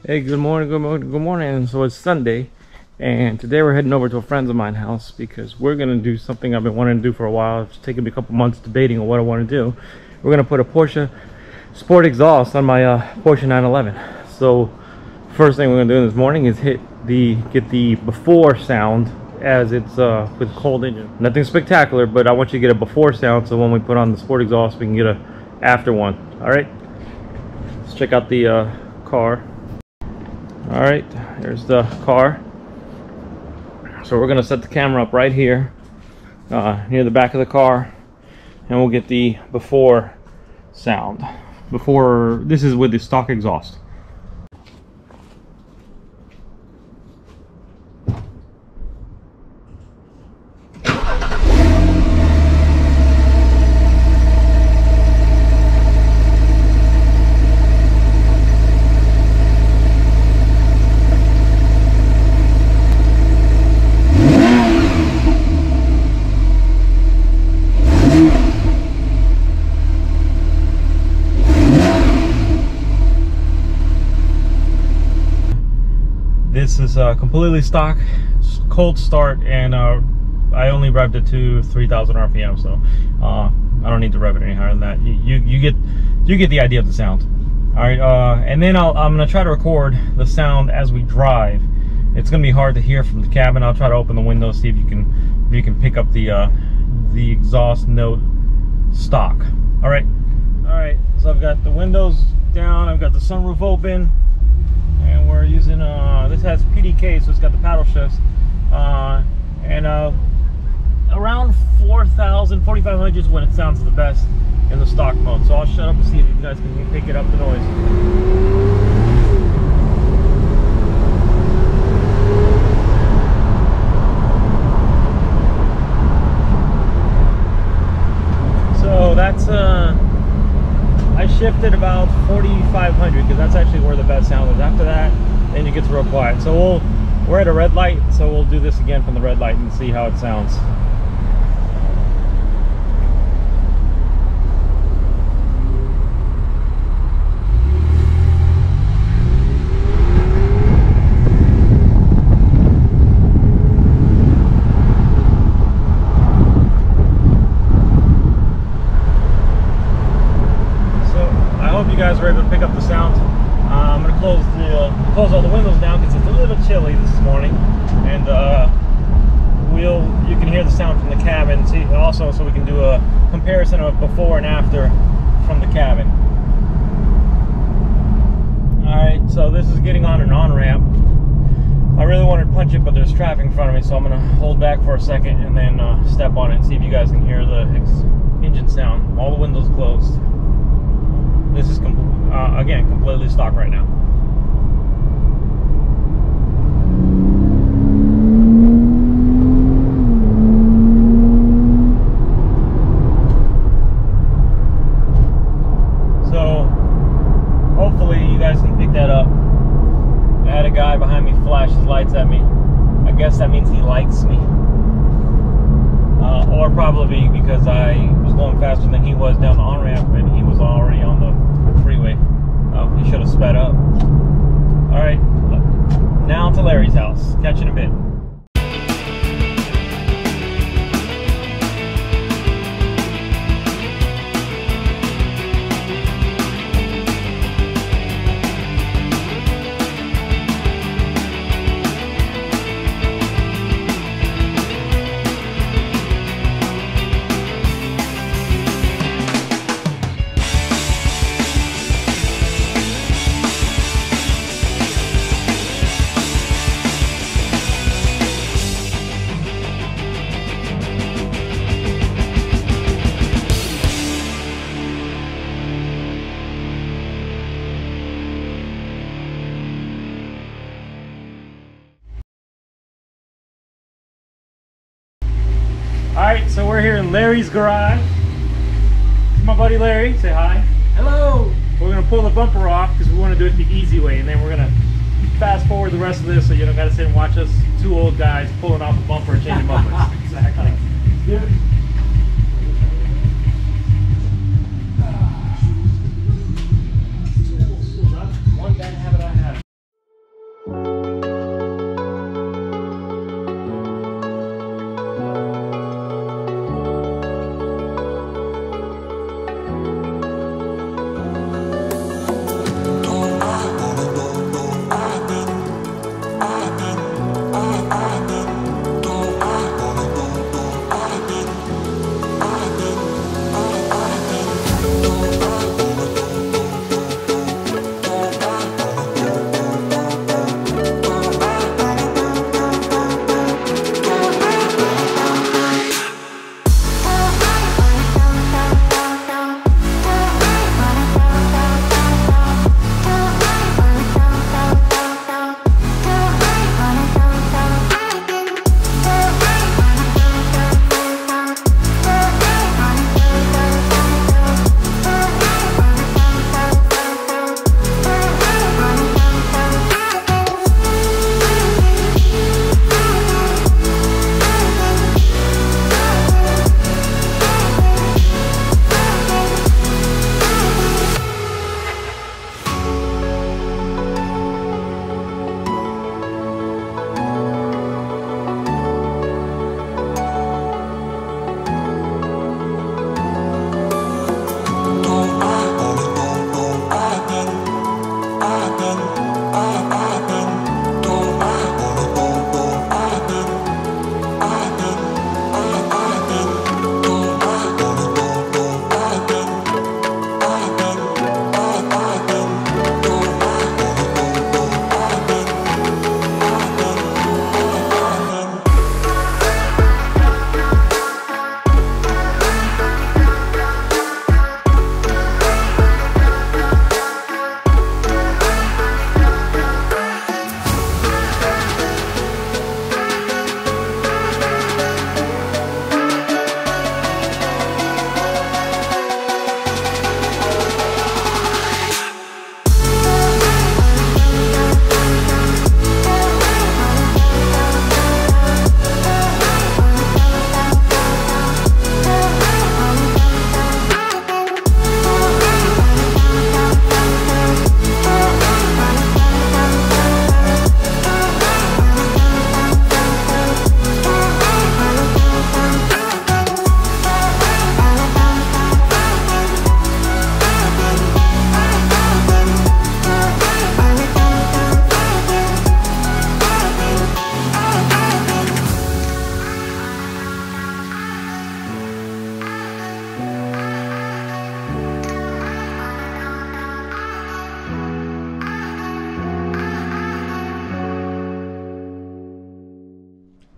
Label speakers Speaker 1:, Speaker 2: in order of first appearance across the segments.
Speaker 1: Hey, good morning, good morning, good morning. So it's Sunday, and today we're heading over to a friend of mine's house because we're gonna do something I've been wanting to do for a while. It's taken me a couple months debating on what I want to do. We're gonna put a Porsche Sport exhaust on my Porsche 911. So first thing we're gonna do this morning is get the before sound as it's with cold engine. Nothing spectacular, but I want you to get a before sound so when we put on the Sport exhaust we can get a after one. All right, let's check out the car. All right, there's the car. So we're gonna set the camera up right here near the back of the car, and we'll get the before sound. This is with the stock exhaust. This is completely stock, cold start, and I only revved it to 3,000 RPM, so I don't need to rev it any higher than that. You get the idea of the sound. All right, and then I'm gonna try to record the sound as we drive. It's gonna be hard to hear from the cabin. I'll try to open the window, see if you can pick up the exhaust note stock. All right. So I've got the windows down. I've got the sunroof open. And we're using this has PDK, so it's got the paddle shifts, and around 4,000, 4,500 is when it sounds the best in the stock mode. So I'll shut up and see if you guys can pick it up, the noise. So that's I shifted about 4,500 because that's actually where the best sound is. After that, then it gets real quiet. So we're at a red light, so we'll do this again from the red light and see how it sounds. You guys are able to pick up the sound. I'm going to close all the windows down because it's a little chilly this morning, and you can hear the sound from the cabin. See, also, so we can do a comparison of before and after from the cabin. All right, so this is getting on an on-ramp. I really wanted to punch it, but there's traffic in front of me, so I'm going to hold back for a second and then step on it and see if you guys can hear the engine sound. All the windows closed. This is again completely stock right now. So hopefully you guys can pick that up. I had a guy behind me flash his lights at me. I guess that means he likes me. Or probably because I was going faster than he was down the on-ramp and he was already on the freeway. He should have sped up. All right, now to Larry's house. Catch you in a bit. So we're here in Larry's garage. This is my buddy Larry. Say hi.
Speaker 2: Hello.
Speaker 1: We're gonna pull the bumper off because we want to do it the easy way, and then we're gonna fast forward the rest of this so you don't gotta sit and watch us two old guys pulling off the bumper and changing bumpers.
Speaker 2: Exactly.
Speaker 1: Yeah. One bad habit I have.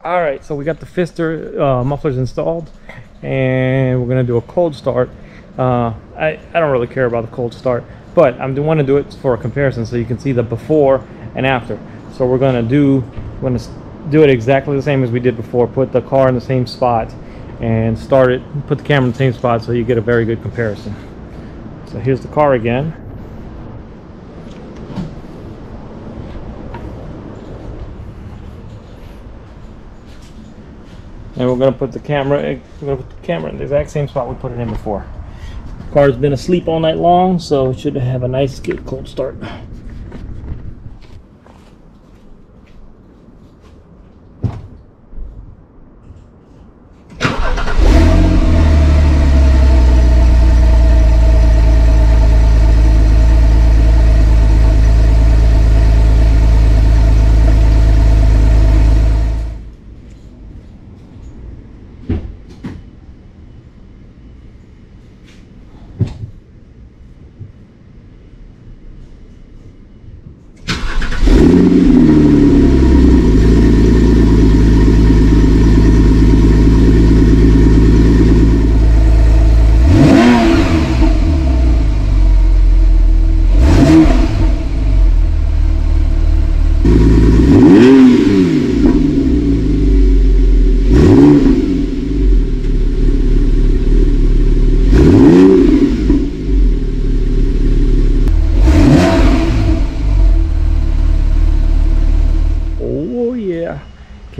Speaker 1: All right, so we got the Fister mufflers installed, and we're gonna do a cold start. I don't really care about the cold start, but I want to do it for a comparison so you can see the before and after. So we're gonna do it exactly the same as we did before. Put the car in the same spot and start it. Put the camera in the same spot so you get a very good comparison. So here's the car again. And we're going to put the camera in the exact same spot we put it in before. The car's been asleep all night long, so it should have a nice good cold start.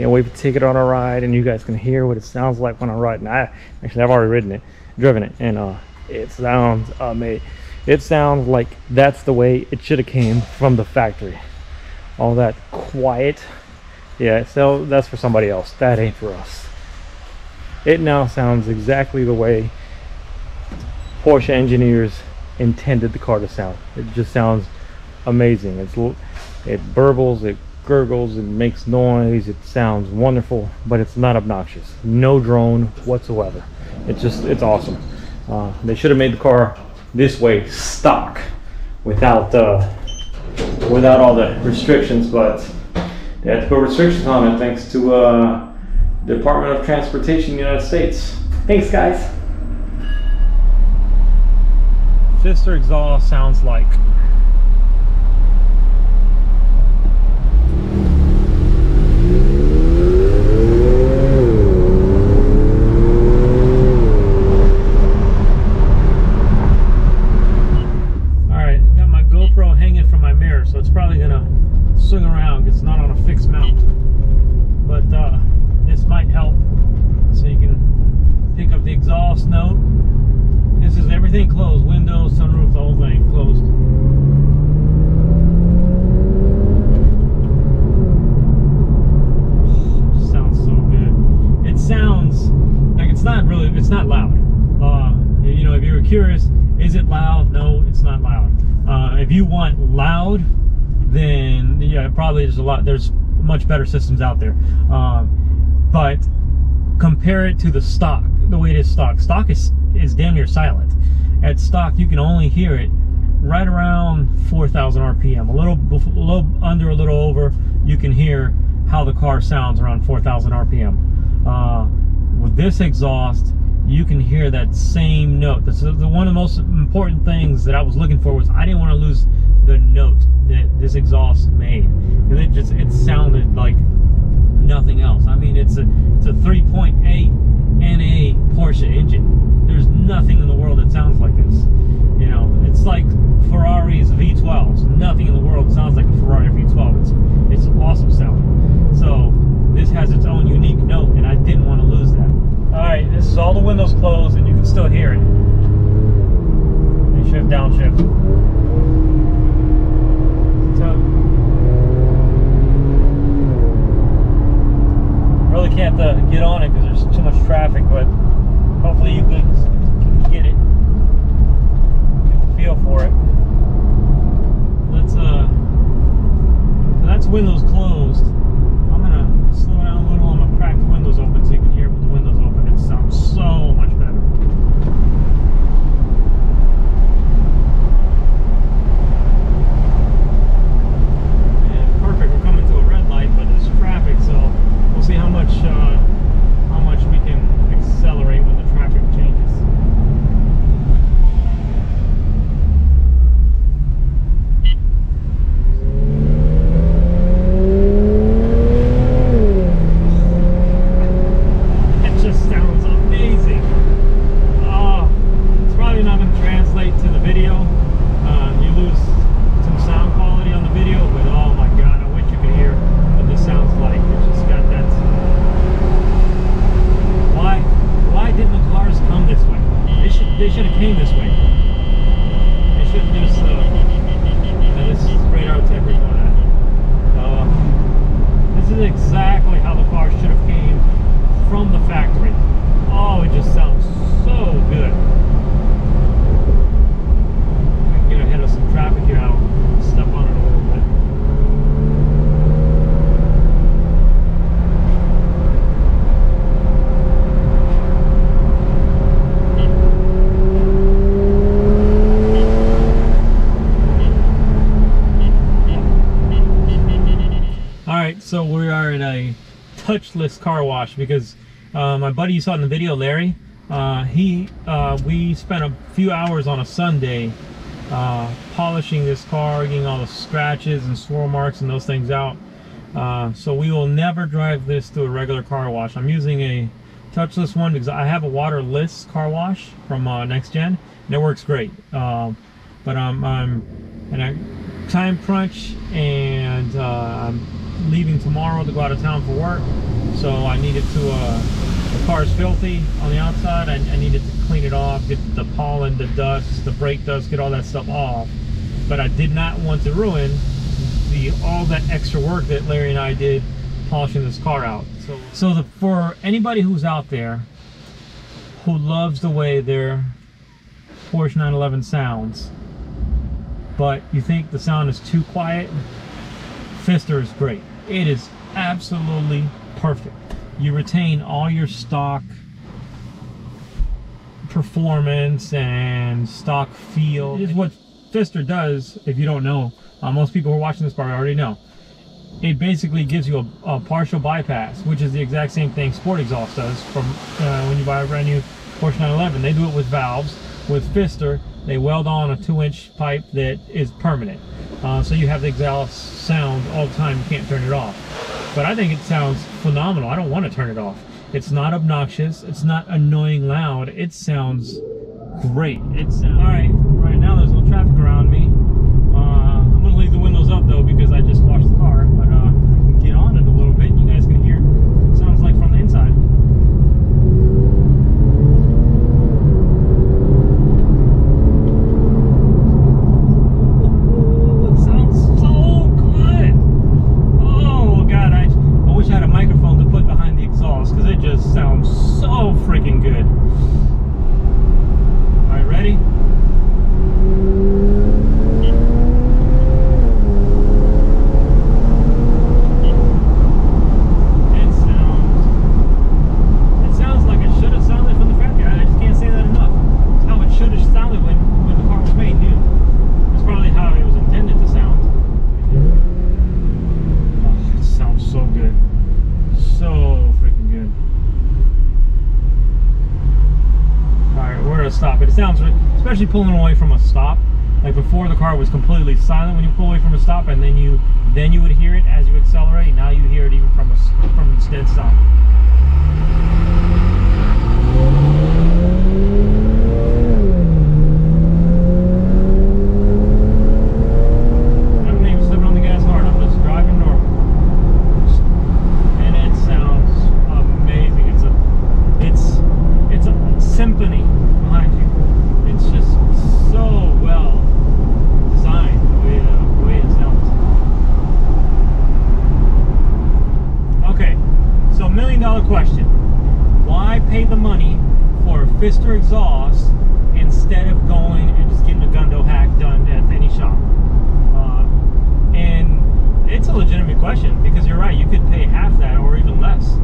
Speaker 1: Can't wait to take it on a ride, and you guys can hear what it sounds like when I'm riding. I've already driven it, and it sounds amazing. It sounds like that's the way it should have came from the factory. All that quiet. Yeah, so that's for somebody else. That ain't for us. It now sounds exactly the way Porsche engineers intended the car to sound. It just sounds amazing. It burbles, it gurgles, it makes noise, it sounds wonderful, but it's not obnoxious. No drone whatsoever. It's awesome. They should have made the car this way, stock, without all the restrictions, but they had to put restrictions on it thanks to Department of Transportation in the United States. Thanks, guys. Pfister exhaust sounds like. Alright, got my GoPro hanging from my mirror, so it's probably gonna swing around because it's not on a fixed mount. But this might help so you can pick up the exhaust note. This is everything closed, windows, sunroof, the whole thing closed. It just sounds so good. It sounds like it's not loud. You know, if you were curious, is it loud? No, it's not loud. If you want loud, then yeah, probably there's much better systems out there. But compare it to the stock, the way it is stock. Stock is damn near silent. At stock, you can only hear it right around 4,000 RPM. A little under, a little over, you can hear how the car sounds around 4,000 RPM. With this exhaust, you can hear that same note. This is one of the most important things that I was looking for. Was I didn't want to lose the note that this exhaust made, because it sounded like nothing else. I mean, it's a 3.8 NA Porsche engine. There's nothing in the world that sounds like this. You know, it's like Ferrari's V12s. Nothing in the world sounds like a Ferrari V12. It's awesome sounding. So this has its own unique note, and I didn't want to lose that. All right, this is all the windows closed, and you can still hear it. And shift, downshift. So really can't get on it because there's too much traffic, but hopefully you can get it, get the feel for it. So that's windows closed. I'm gonna slow down a little. I'm gonna crack the windows open so you can hear it with the windows open. It sounds so much better. Perfect. We're coming to a red light, but there's traffic, so we'll see how much we can accelerate when the traffic changes. It just sounds amazing. It's probably not going to translate to the video. You lose some sound quality on the video, but oh my god, I wish you could hear what this sounds like. It's just got that. Why didn't the cars come this way? They should have came this way. They shouldn't just this is radar tech we're going at. This is exactly how the car should have came from the factory. Oh, it just sounds so good. I can get ahead of some traffic here. I'll step on it a little bit. Alright, so we are at a touchless car wash because my buddy you saw in the video, Larry, we spent a few hours on a Sunday polishing this car, getting all the scratches and swirl marks and those things out. So we will never drive this through a regular car wash. I'm using a touchless one because I have a waterless car wash from Next Gen, and it works great. But I'm time crunch, and I'm leaving tomorrow to go out of town for work, so I needed to, the car's filthy on the outside. I needed to clean it off, get the pollen, the dust, the brake dust, get all that stuff off, but I did not want to ruin all that extra work that Larry and I did polishing this car out. So for anybody who's out there who loves the way their Porsche 911 sounds, but you think the sound is too quiet, Pfister is great. It is absolutely perfect. You retain all your stock performance and stock feel. It is what Pfister does. If you don't know, most people who are watching this part already know. It basically gives you a partial bypass, which is the exact same thing Sport Exhaust does from when you buy a brand new Porsche 911. They do it with valves. With Pfister, they weld on a 2-inch pipe that is permanent. So you have the exhaust sound all the time. You can't turn it off. But I think it sounds phenomenal. I don't want to turn it off. It's not obnoxious. It's not annoying loud. It sounds great. Alright, right now there's no traffic around me. I'm going to leave the windows up though because I just washed the car. But I can get on it a little bit. You guys can hear what it sounds like from the inside. Because it just sounds so freaking good. Alright, ready? It sounds like it should have sounded from the factory. I just can't say that enough. It's how it should have sounded when the car was made new. That's probably how it was intended to sound. Oh, it sounds so good. So freaking good. Alright, we're gonna stop it. It sounds, especially pulling away from a stop. Like before, the car was completely silent when you pull away from a stop, and then you would hear it as you accelerate. Now you hear it even from its dead stop. I'm not even slipping on the gas hard. I'm just driving normal. It's a symphony behind you. It's just so well designed the way it sounds. Okay, so $1 million question. Why pay the money for a Pfister exhaust instead of going and just getting a Gundo hack done at any shop? And it's a legitimate question, because you're right, you could pay half that or even less.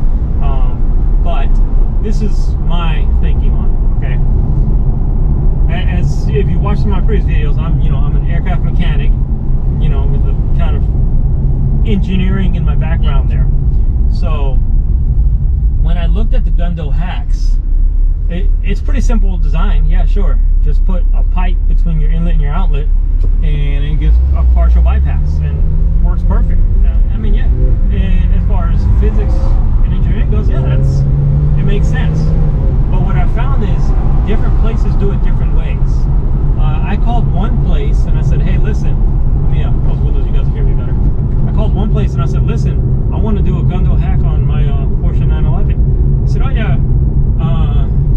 Speaker 1: But this is my thinking on it, okay? As if you watched some of my previous videos, I'm an aircraft mechanic, with the kind of engineering in my background there. So when I looked at the Gundo hacks, it's pretty simple design. Yeah, sure. Just put a pipe between your inlet and your outlet, and it gives a partial bypass, and works perfect. I mean, yeah. And as far as physics and engineering goes, yeah, it makes sense. But what I found is different places do it different ways. I called one place and I said, hey, listen, let me close windows, you guys can hear me better. I called one place and I said, listen, I want to do a Gundo hack on my Porsche 911. They said, oh yeah,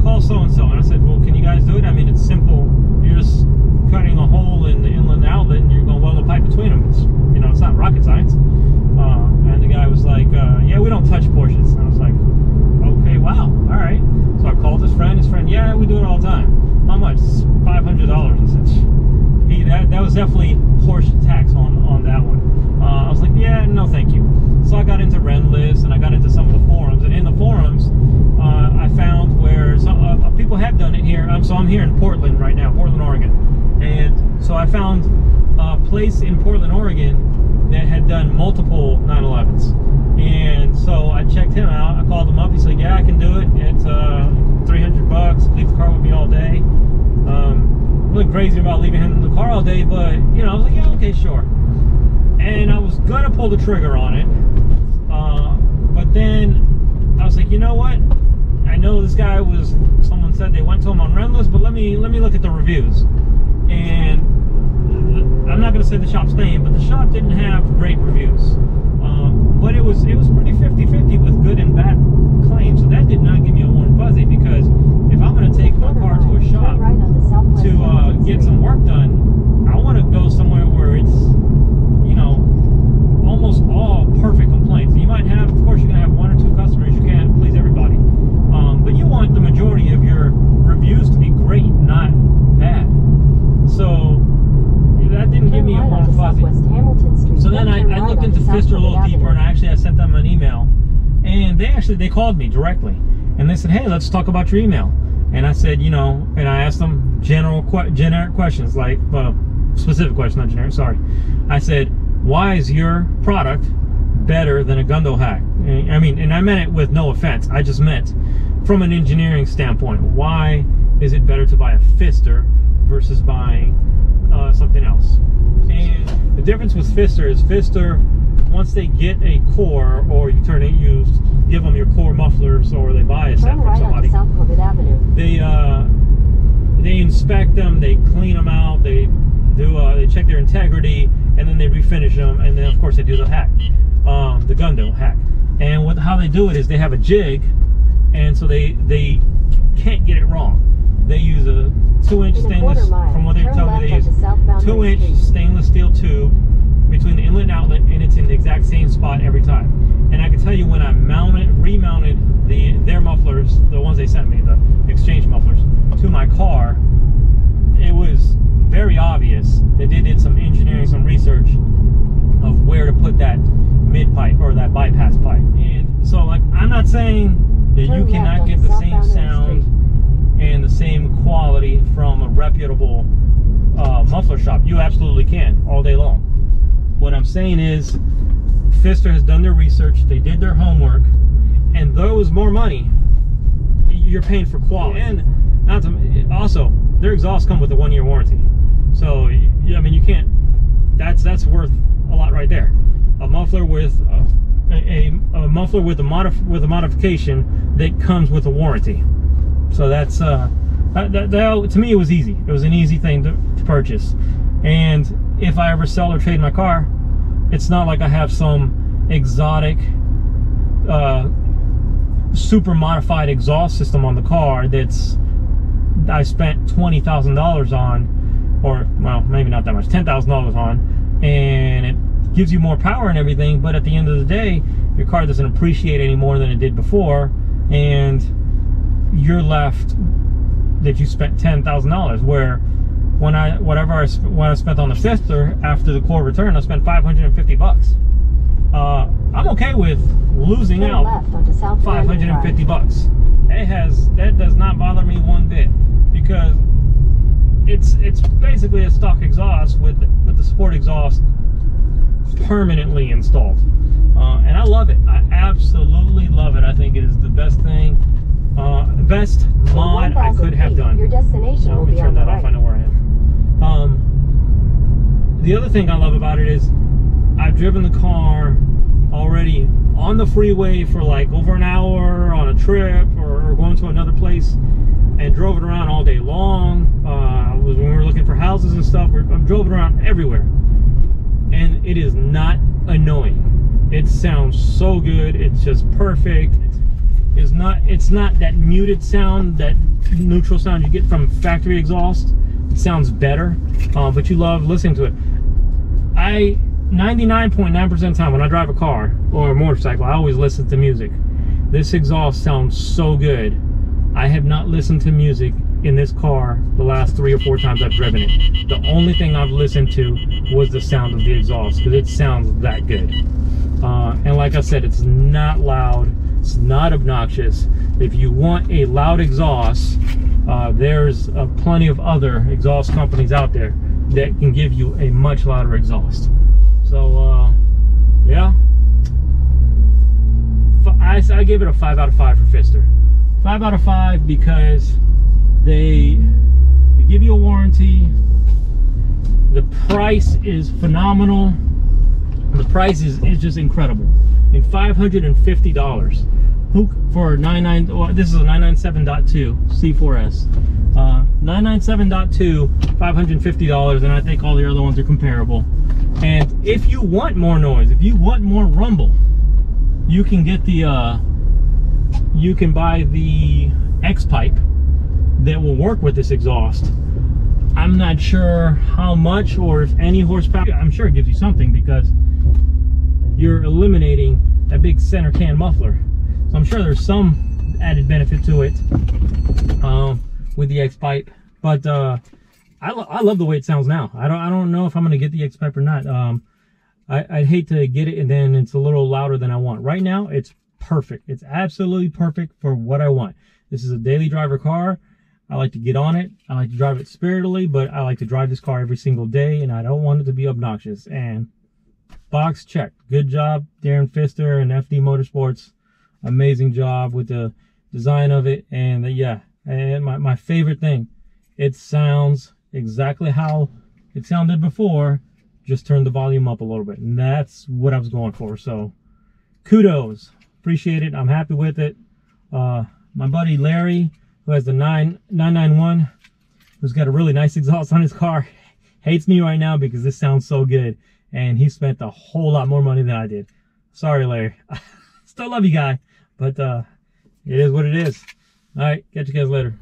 Speaker 1: call so-and-so. And I said, well, can you guys do it? I mean, it's simple. You're just cutting a hole in the inlet and outlet, and you're going to weld a pipe between them. It's, it's not rocket science. And the guy was like, yeah, we don't touch Porsches. And I was like, okay, wow, all right. So I called his friend, yeah, we do it all the time. How much? $500 and such. That was definitely Porsche tax on that one. I was like, yeah, no thank you. So I got into Renlist, and I got into some of the forums, and in the forums I found where some people have done it here. So I'm here in Portland right now, Portland, Oregon. And so I found a place in Portland, Oregon that had done multiple 911s. And so I checked him out. I called him up. He said, yeah, I can do it. It's $300. Leave the car with me all day. Wasn't crazy about leaving him in the car all day, but I was like, yeah, okay, sure. And I was gonna pull the trigger on it, but then I was like, you know what? I know this guy someone said they went to him on Renlist, but let me look at the reviews. And I'm not gonna said the shop's name, but the shop didn't have great reviews. But it was pretty 50-50 with good and bad claims. So that did not give me a warm fuzzy, because if I'm going to take my car to a shop to get some work done, I want to go somewhere where it's, you know, almost all perfect complaints. You might have, of course, you're going to have one or two customers. You can't please everybody. But you want the majority of your reviews to be great, not bad. So that didn't give me a warm fuzzy. So then I looked into Pfister a little deeper, and I sent them an email, and they called me directly, and they said, hey, let's talk about your email. And I said, you know, and I asked them generic questions, like specific questions, not generic, sorry. I said, why is your product better than a Gundo hack? I mean, and I meant it with no offense. I just meant from an engineering standpoint. Why is it better to buy a Pfister versus buying something else? And the difference with Pfister is Pfister, once they get a core, or you give them your core mufflers, or they buy a set from somebody, they inspect them, they clean them out, they check their integrity, and then they refinish them, and then of course they do the hack, the Gundo hack. And how they do it is they have a jig, and so they can't get it wrong. They use a 2-inch stainless, from what they tell me, they use 2-inch stainless steel tube between the inlet and outlet, and it's in the exact same spot every time. And I can tell you, when I remounted their mufflers, the ones they sent me, the exchange mufflers, to my car, it was very obvious that they did some engineering, some research of where to put that mid pipe or that bypass pipe. And so, like, I'm not saying that you cannot get the same sound and the same quality from a reputable muffler shop. You absolutely can, all day long. What I'm saying is, Pfister has done their research, they did their homework, and though it was more money, you're paying for quality. And also, their exhausts come with a 1-year warranty. So, I mean, you can't, that's worth a lot right there. A muffler with a muffler with a modification that comes with a warranty. So that's to me, it was easy. It was an easy thing to purchase. And if I ever sell or trade my car, it's not like I have some exotic super modified exhaust system on the car that's I spent $20,000 on, or well, maybe not that much, $10,000 on, and it gives you more power and everything, but at the end of the day, your car doesn't appreciate any more than it did before, and you're left that you spent $10,000. Where when I spent on the Pfister after the core return, I spent $550. I'm okay with losing out $550. That does not bother me one bit, because it's basically a stock exhaust with the sport exhaust permanently installed, and I love it. I absolutely love it. I think it is the best thing, best mod I could have done.
Speaker 2: Your destination
Speaker 1: let me turn that off. I know where I am. The other thing I love about it is I've driven the car already on the freeway for like over an hour on a trip, or going to another place, and drove it around all day long. When we were looking for houses and stuff, I've drove it around everywhere, and it is not annoying. It sounds so good. It's just perfect. It's not that muted sound, that neutral sound you get from factory exhaust. It sounds better, but you love listening to it. 99.9% of the time when I drive a car or a motorcycle, I always listen to music. This exhaust sounds so good. I have not listened to music in this car the last 3 or 4 times I've driven it. The only thing I've listened to was the sound of the exhaust, because it sounds that good. And like I said, it's not loud, it's not obnoxious. If you want a loud exhaust, there's plenty of other exhaust companies out there that can give you a much louder exhaust. So yeah, I gave it a 5 out of 5 for Pfister. 5 out of 5 because they give you a warranty. The price is phenomenal. The price is just incredible. And $550 hook for 99. Well, this is a 997.2 C4S. 997.2, $550, and I think all the other ones are comparable. And if you want more noise, if you want more rumble, you can get the you can buy the X pipe that will work with this exhaust. I'm not sure how much or if any horsepower. I'm sure it gives you something because you're eliminating that big center can muffler. So I'm sure there's some added benefit to it with the X pipe. But I love the way it sounds now. I don't know if I'm gonna get the X pipe or not. I'd hate to get it and then it's a little louder than I want. Right now, it's perfect. It's absolutely perfect for what I want. This is a daily driver car. I like to get on it. I like to drive it spiritedly, but I like to drive this car every single day, and I don't want it to be obnoxious. And box checked. Good job, Darren Pfister and FD Motorsports. Amazing job with the design of it. And yeah, and my favorite thing, it sounds exactly how it sounded before. Just turn the volume up a little bit, and that's what I was going for. So kudos, appreciate it. I'm happy with it. My buddy Larry, who has the 991, who's got a really nice exhaust on his car, hates me right now because this sounds so good, and he spent a whole lot more money than I did. Sorry, Larry. Still love you, guy, but it is what it is. All right, catch you guys later.